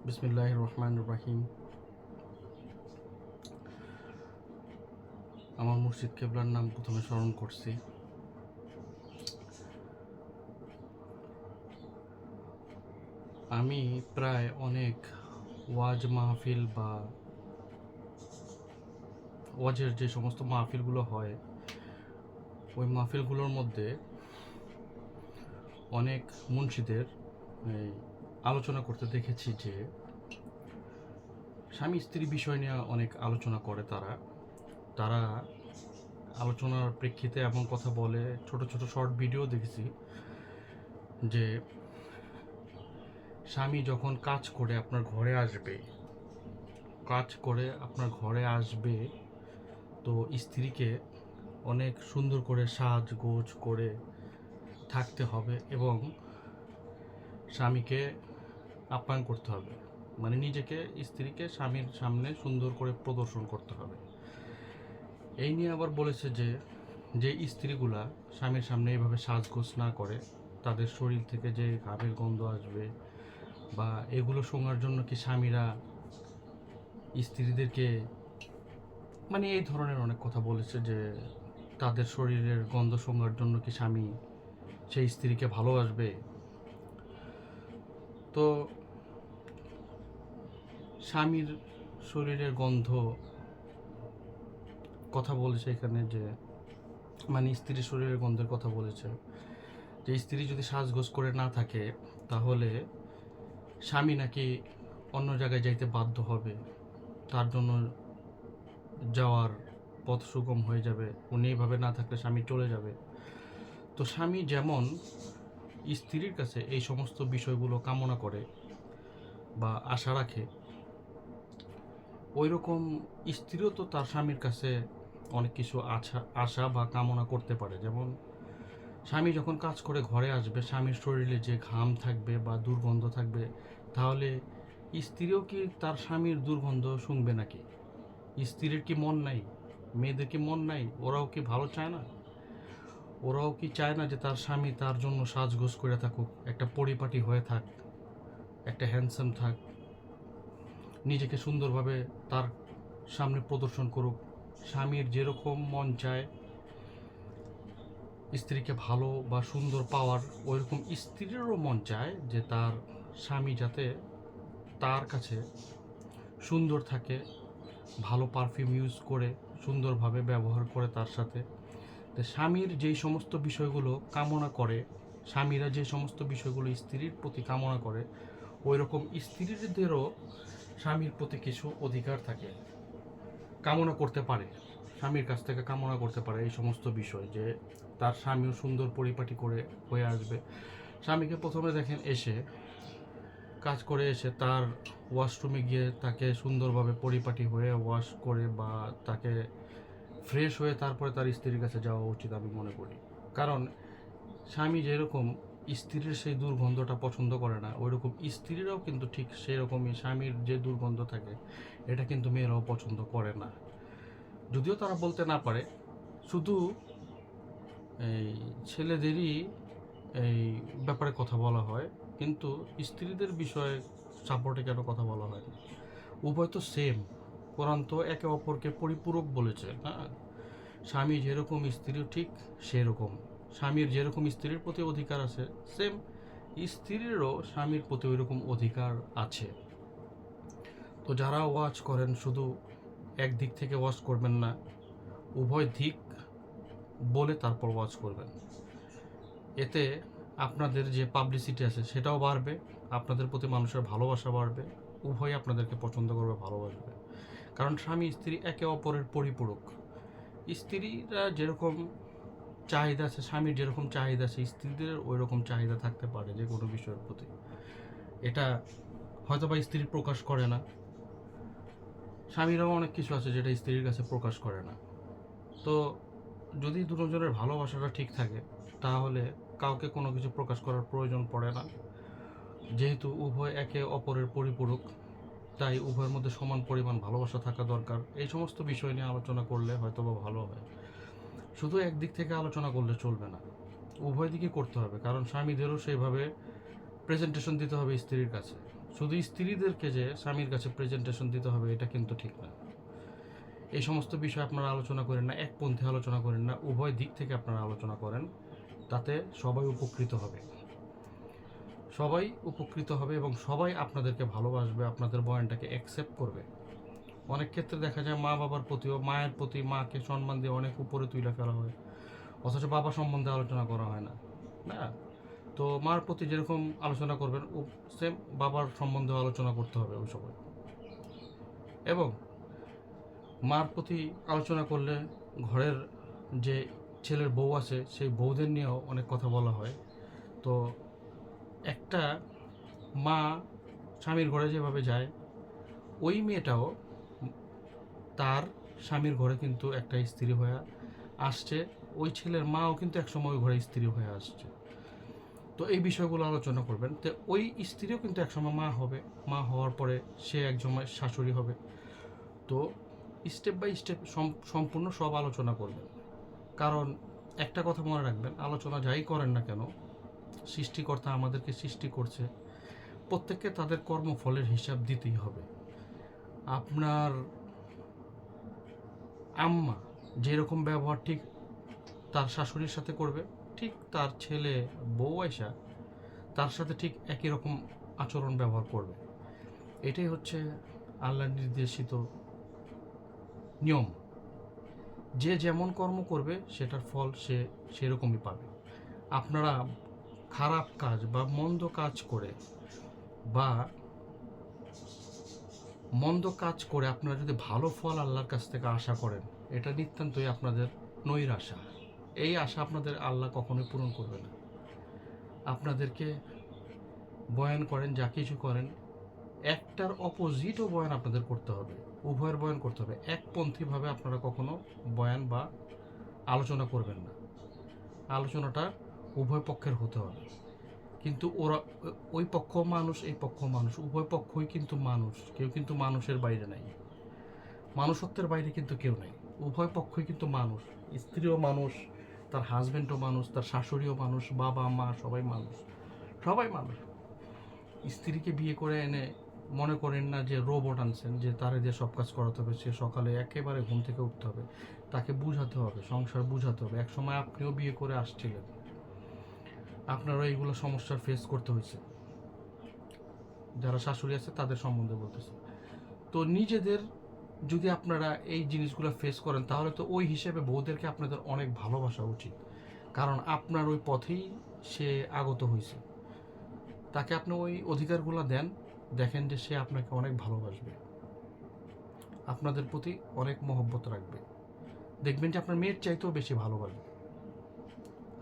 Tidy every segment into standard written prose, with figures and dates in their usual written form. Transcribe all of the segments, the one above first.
বিসমিল্লাহির রহমানির রহিম। আমার মুর্শিদ কেবলার নাম প্রথমে স্মরণ করছি। আমি প্রায় অনেক ওয়াজ মাহফিল বা ওয়াজের যে সমস্ত মাহফিলগুলো হয়, ওই মাহফিলগুলোর মধ্যে অনেক মুন্সিদের আলোচনা করতে দেখেছি যে স্বামী স্ত্রী বিষয় নিয়ে অনেক আলোচনা করে। তারা আলোচনার প্রেক্ষিতে এমন কথা বলে, ছোট ছোট শর্ট ভিডিও দেখেছি যে স্বামী যখন কাজ করে আপনার ঘরে আসবে তো স্ত্রীকে অনেক সুন্দর করে সাজগোজ করে থাকতে হবে এবং স্বামীকে আপ্যায়ন করতে হবে, মানে নিজেকে স্ত্রীকে স্বামীর সামনে সুন্দর করে প্রদর্শন করতে হবে। এই নিয়ে আবার বলেছে যে যে স্ত্রীগুলা স্বামীর সামনে এইভাবে সাজগোজ না করে, তাদের শরীর থেকে যে ঘামের গন্ধ আসবে বা এগুলো শোঙার জন্য কি স্বামীরা স্ত্রীদেরকে, মানে এই ধরনের অনেক কথা বলেছে যে তাদের শরীরের গন্ধ শোঙার জন্য কি স্বামী সেই স্ত্রীকে ভালোবাসবে। তো স্বামীর শরীরের গন্ধ কথা বলেছে এখানে, যে মানে স্ত্রীর শরীরের গন্ধের কথা বলেছে যে স্ত্রী যদি সাজগোজ করে না থাকে তাহলে স্বামী নাকি অন্য জায়গায় যাইতে বাধ্য হবে, তার জন্য যাওয়ার পথ সুগম হয়ে যাবে, উনি এইভাবে না থাকলে স্বামী চলে যাবে। তো স্বামী যেমন স্ত্রীর কাছে এই সমস্ত বিষয়গুলো কামনা করে বা আশা রাখে, ওই রকম স্ত্রীও তো তার স্বামীর কাছে অনেক কিছু আশা বা কামনা করতে পারে। যেমন স্বামী যখন কাজ করে ঘরে আসবে, স্বামীর শরীরে যে ঘাম থাকবে বা দুর্গন্ধ থাকবে, তাহলে স্ত্রীও কি তার স্বামীর দুর্গন্ধ শুনবে নাকি? স্ত্রীর কি মন নাই? মেয়েদের কি মন নাই? ওরাও কি ভালো চায় না? ওরাও কি চায় না যে তার স্বামী তার জন্য সাজগোজ করে থাকুক, একটা পরিপাটি হয়ে থাক, একটা হ্যান্ডসাম থাক, নিজেকে সুন্দরভাবে তার সামনে প্রদর্শন করুক। স্বামীর যেরকম মন চায় স্ত্রীকে ভালো বা সুন্দর পাওয়ার, ওইরকম স্ত্রীরও মন চায় যে তার স্বামী যাতে তার কাছে সুন্দর থাকে, ভালো পারফিউম ইউজ করে সুন্দরভাবে ব্যবহার করে তার সাথে। তো স্বামীর যেই সমস্ত বিষয়গুলো কামনা করে, স্বামীরা যে সমস্ত বিষয়গুলো স্ত্রীর প্রতি কামনা করে, ওই রকম স্ত্রীদেরও স্বামীর প্রতি কিছু অধিকার থাকে, কামনা করতে পারে, স্বামীর কাছ থেকে কামনা করতে পারে এই সমস্ত বিষয়, যে তার স্বামীও সুন্দর পরিপাটি করে হয়ে আসবে। স্বামীকে প্রথমে দেখেন এসে কাজ করে এসে তার ওয়াশরুমে গিয়ে তাকে সুন্দরভাবে পরিপাটি হয়ে ওয়াশ করে বা তাকে ফ্রেশ হয়ে তারপরে তার স্ত্রীর কাছে যাওয়া উচিত আমি মনে করি। কারণ স্বামী যেরকম স্ত্রীর সেই দুর্গন্ধটা পছন্দ করে না, ওই রকম স্ত্রীরাও কিন্তু ঠিক সেই রকমই স্বামীর যে দুর্গন্ধ থাকে এটা কিন্তু মেয়েরাও পছন্দ করে না, যদিও তারা বলতে না পারে। শুধু এই ছেলেদেরই এই ব্যাপারে কথা বলা হয়, কিন্তু স্ত্রীদের বিষয়ে সাপোর্টে কেন কথা বলা হয় না? উভয় তো সেম, কোরআন তো একে অপরকে পরিপূরক বলেছে। হ্যাঁ, স্বামী যেরকম স্ত্রীও ঠিক সেরকম, স্বামীর যেরকম স্ত্রীর প্রতি অধিকার আছে, সেম স্ত্রীরও স্বামীর প্রতি ওই রকম অধিকার আছে। তো যারা ওয়াচ করেন শুধু একদিক থেকে ওয়াচ করবেন না, উভয় দিক বলে তারপর ওয়াচ করবেন। এতে আপনাদের যে পাবলিসিটি আছে সেটাও বাড়বে, আপনাদের প্রতি মানুষের ভালোবাসা বাড়বে, উভয়ই আপনাদেরকে পছন্দ করবে, ভালোবাসবে। কারণ স্বামী স্ত্রী একে অপরের পরিপূরক। স্ত্রীরা যেরকম চাহিদা আছে, স্বামীর যেরকম চাহিদা আছে, স্ত্রীদের ওই রকম চাহিদা থাকতে পারে যে কোনো বিষয়ের প্রতি। এটা হয়তো বা স্ত্রী প্রকাশ করে না, স্বামীরাও অনেক কিছু আছে যেটা স্ত্রীর কাছে প্রকাশ করে না। তো যদি দুজনের ভালোবাসাটা ঠিক থাকে তাহলে কাউকে কোনো কিছু প্রকাশ করার প্রয়োজন পড়ে না। যেহেতু উভয় একে অপরের পরিপূরক, তাই উভয়ের মধ্যে সমান পরিমাণ ভালোবাসা থাকা দরকার। এই সমস্ত বিষয় নিয়ে আলোচনা করলে হয়তো বা ভালো হয়। শুধু একদিক থেকে আলোচনা করলে চলবে না, উভয় দিকই করতে হবে। কারণ স্বামীদেরও সেইভাবে প্রেজেন্টেশন দিতে হবে স্ত্রীর কাছে, শুধু স্ত্রীদেরকে যে স্বামীর কাছে প্রেজেন্টেশন দিতে হবে এটা কিন্তু ঠিক না। এই সমস্ত বিষয় আপনারা আলোচনা করেন না, একপন্থী আলোচনা করেন না, উভয় দিক থেকে আপনারা আলোচনা করেন, তাতে সবাই উপকৃত হবে। সবাই উপকৃত হবে এবং সবাই আপনাদেরকে ভালোবাসবে, আপনাদের বয়ানটাকে অ্যাকসেপ্ট করবে। অনেক ক্ষেত্রে দেখা যায় মা বাবার প্রতিও, মায়ের প্রতি মাকে সম্মান দিয়ে অনেক উপরে তুলে ফেলা হয়, অথচ বাবা সম্বন্ধে আলোচনা করা হয় না। না, তো মার প্রতি যেরকম আলোচনা করবেন সেম বাবার সম্বন্ধে আলোচনা করতে হবে ওই সময়। এবং মার প্রতি আলোচনা করলে ঘরের যে ছেলের বউ আছে সেই বউদের নিয়েও অনেক কথা বলা হয়। তো একটা মা স্বামীর ঘরে যেভাবে যায়, ওই মেয়েটাও তার স্বামীর ঘরে কিন্তু একটা স্ত্রী হয়ে আসছে, ওই ছেলের মাও কিন্তু একসময় ওই ঘরে স্ত্রী হয়ে আসছে। তো এই বিষয়গুলো আলোচনা করবেন। তো ওই স্ত্রীও কিন্তু একসময় মা হবে, মা হওয়ার পরে সে একসময় শাশুড়ি হবে। তো স্টেপ বাই স্টেপ সম্পূর্ণ সব আলোচনা করবেন। কারণ একটা কথা মনে রাখবেন, আলোচনা যাই করেন না কেন, সৃষ্টিকর্তা আমাদেরকে সৃষ্টি করছে, প্রত্যেককে তাদের কর্মফলের হিসাব দিতেই হবে। আপনার আম্মা যেরকম ব্যবহার ঠিক তার শাশুড়ির সাথে করবে, ঠিক তার ছেলে বউ আয়সা তার সাথে ঠিক একই রকম আচরণ ব্যবহার করবে। এটাই হচ্ছে আল্লাহর নির্দেশিত নিয়ম। যে যেমন কর্ম করবে সেটার ফল সে সেরকমই পাবে। আপনারা খারাপ কাজ বা মন্দ কাজ করে আপনারা যদি ভালো ফল আল্লাহর কাছ থেকে আশা করেন, এটা নিতান্তই আপনাদের নৈরাশা। এই আশা আপনাদের আল্লাহ কখনোই পূরণ করবে না। আপনাদেরকে বয়ান করেন, যা কিছু করেন, একটার অপোজিটও বয়ান আপনাদের করতে হবে, উভয়ের বয়ান করতে হবে। একপন্থীভাবে আপনারা কখনো বয়ান বা আলোচনা করবেন না। আলোচনাটা উভয় পক্ষের হতে হবে। কিন্তু ওরা ওই পক্ষ মানুষ, এই পক্ষ মানুষ, উভয় পক্ষই কিন্তু মানুষ, কেউ কিন্তু মানুষের বাইরে নাই, মানুষত্বের বাইরে কিন্তু কেউ নাই। উভয় পক্ষই কিন্তু মানুষ, স্ত্রীও মানুষ, তার হাজব্যান্ডও মানুষ, তার শাশুড়িও মানুষ, বাবা মা সবাই মানুষ, সবাই মানুষ। স্ত্রীকে বিয়ে করে এনে মনে করেন না যে রোবট আনছেন, যে তারে দিয়ে সব কাজ করাতে হবে, সে সকালে একেবারে ঘুম থেকে উঠতে হবে, তাকে বুঝাতে হবে, সংসার বুঝাতে হবে। একসময় আপনিও বিয়ে করে আসছিলেন, আপনারও এইগুলো সমস্যার ফেস করতে হয়েছে। যারা শাশুড়ি আছে তাদের সম্বন্ধে বলতেছে। তো নিজেদের যদি আপনারা এই জিনিসগুলো ফেস করেন, তাহলে তো ওই হিসেবে বউদেরকে আপনাদের অনেক ভালোবাসা উচিত। কারণ আপনার ওই পথেই সে আগত হয়েছে, তাকে আপনি ওই অধিকারগুলো দেন, দেখেন যে সে আপনাকে অনেক ভালোবাসবে, আপনাদের প্রতি অনেক মহব্বত রাখবে। দেখবেন যে আপনার মেয়ের চাইতেও বেশি ভালোবাসবে।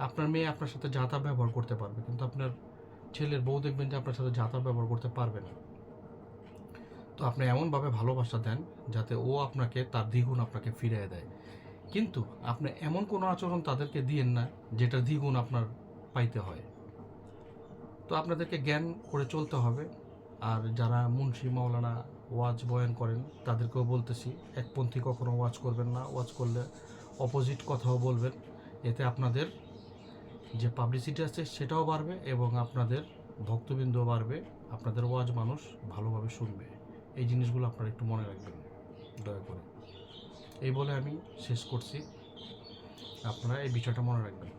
আপনার মেয়ে আপনার সাথে যাতা ব্যবহার করতে পারবে, কিন্তু আপনার ছেলের বউ দেখবেন যে আপনার সাথে যাতা ব্যবহার করতে পারবে না। তো আপনি এমনভাবে ভালোবাসা দেন যাতে ও আপনাকে তার দ্বিগুণ আপনাকে ফিরিয়ে দেয়। কিন্তু আপনি এমন কোনো আচরণ তাদেরকে দিয়েন না যেটা দ্বিগুণ আপনার পাইতে হয়। তো আপনাদেরকে জ্ঞান করে চলতে হবে। আর যারা মুন্সি মাওলানা ওয়াজ বয়ান করেন তাদেরকেও বলতেছি, একপন্থী কখনো ওয়াজ করবেন না। ওয়াজ করলে অপোজিট কথাও বলবেন, এতে আপনাদের যে পাবলিসিটি আছে সেটাও বাড়বে এবং আপনাদের ভক্তবৃন্দ বাড়বে, আপনাদের ওয়াজ মানুষ ভালোভাবে শুনবে। এই জিনিসগুলো আপনারা একটু মনে রাখবেন দয়া করে। এই বলে আমি শেষ করছি, আপনারা এই বিষয়টা মনে রাখবেন।